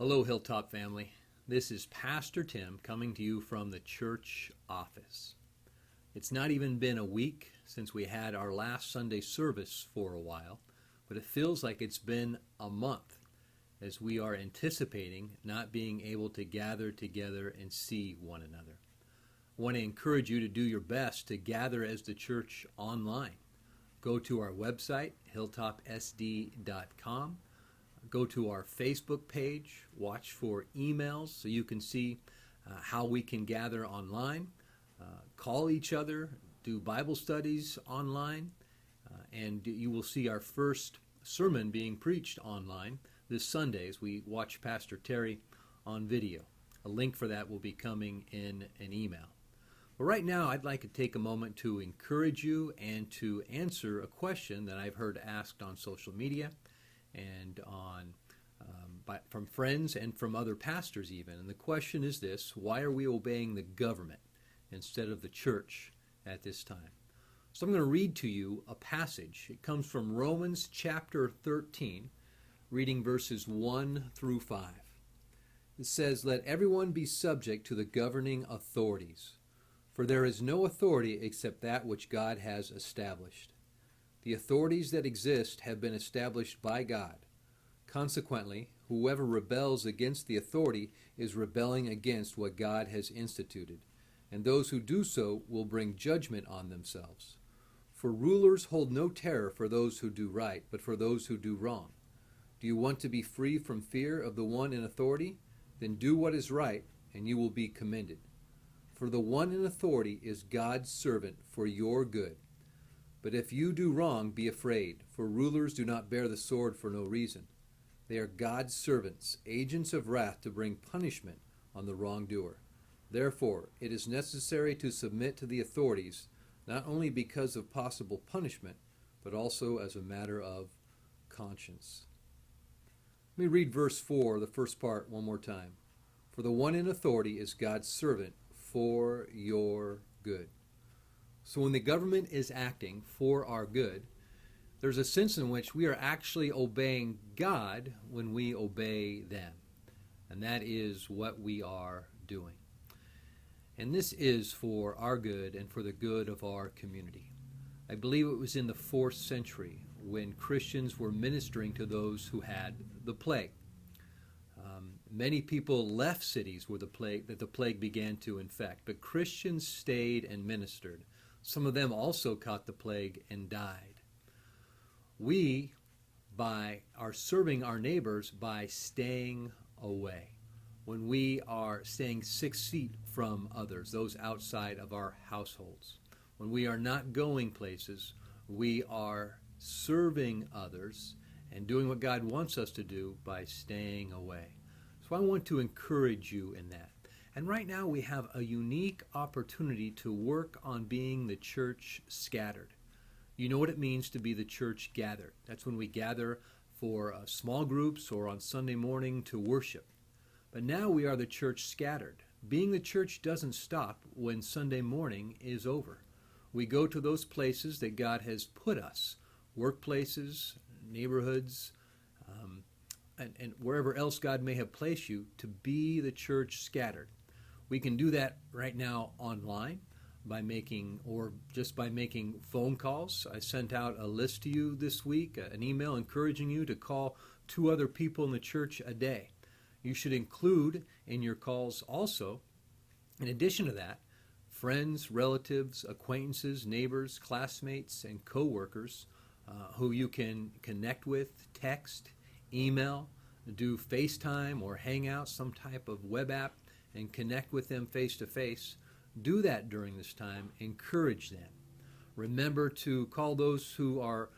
Hello, Hilltop family. This is Pastor Tim coming to you from the church office. It's not even been a week since we had our last Sunday service for a while, but it feels like it's been a month as we are anticipating not being able to gather together and see one another. I want to encourage you to do your best to gather as the church online. Go to our website, hilltopsd.com. Go to our Facebook page, watch for emails so you can see how we can gather online, call each other, do Bible studies online, and you will see our first sermon being preached online this Sunday as we watch Pastor Terry on video. A link for that will be coming in an email. But right now, I'd like to take a moment to encourage you and to answer a question that I've heard asked on social media and from friends and from other pastors even. And the question is this: why are we obeying the government instead of the church at this time? So I'm going to read to you a passage. It comes from Romans chapter 13, reading verses 1 through 5. It says, "Let everyone be subject to the governing authorities, for there is no authority except that which God has established. The authorities that exist have been established by God. Consequently, whoever rebels against the authority is rebelling against what God has instituted, and those who do so will bring judgment on themselves. For rulers hold no terror for those who do right, but for those who do wrong. Do you want to be free from fear of the one in authority? Then do what is right, and you will be commended. For the one in authority is God's servant for your good. But if you do wrong, be afraid, for rulers do not bear the sword for no reason. They are God's servants, agents of wrath to bring punishment on the wrongdoer. Therefore, it is necessary to submit to the authorities, not only because of possible punishment, but also as a matter of conscience." Let me read verse 4, the first part, one more time. "For the one in authority is God's servant for your good." So when the government is acting for our good, there's a sense in which we are actually obeying God when we obey them. And that is what we are doing. And this is for our good and for the good of our community. I believe it was in the 4th century when Christians were ministering to those who had the plague. Many people left cities where the plague began to infect, but Christians stayed and ministered. Some of them also caught the plague and died. We are serving our neighbors by staying away. When we are staying 6 feet from others, those outside of our households. When we are not going places, we are serving others and doing what God wants us to do by staying away. So I want to encourage you in that. And right now we have a unique opportunity to work on being the church scattered. You know what it means to be the church gathered. That's when we gather for small groups or on Sunday morning to worship. But now we are the church scattered. Being the church doesn't stop when Sunday morning is over. We go to those places that God has put us, workplaces, neighborhoods, and wherever else God may have placed you, to be the church scattered. We can do that right now online by making phone calls. I sent out a list to you this week, an email encouraging you to call 2 other people in the church a day. You should include in your calls also, in addition to that, friends, relatives, acquaintances, neighbors, classmates, and co-workers who you can connect with, text, email, do FaceTime or Hangout, some type of web app, and connect with them face to face. Do that during this time. Encourage them. Remember to call those who are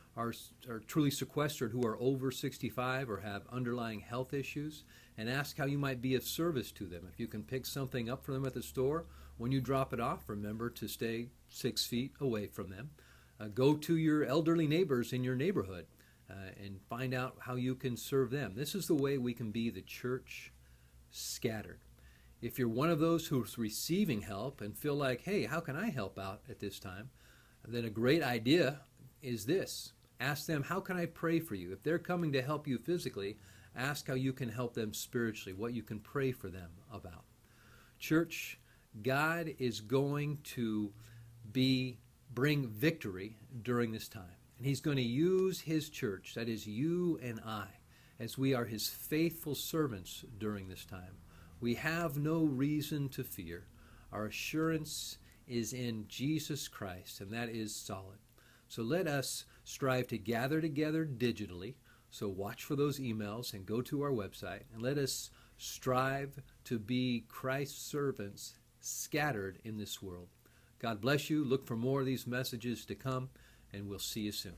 truly sequestered, who are over 65 or have underlying health issues, and ask how you might be of service to them. If you can pick something up for them at the store, when you drop it off, remember to stay 6 feet away from them. Go to your elderly neighbors in your neighborhood and find out how you can serve them. This is the way we can be the church scattered. If you're one of those who's receiving help and feel like, hey, how can I help out at this time? Then a great idea is this. Ask them, how can I pray for you? If they're coming to help you physically, Ask how you can help them spiritually, what you can pray for them about. Church, God is going to bring victory during this time. And he's going to use his church, that is you and I, as we are his faithful servants during this time. We have no reason to fear. Our assurance is in Jesus Christ, and that is solid. So let us strive to gather together digitally. So watch for those emails and go to our website, and let us strive to be Christ's servants scattered in this world. God bless you. Look for more of these messages to come, and we'll see you soon.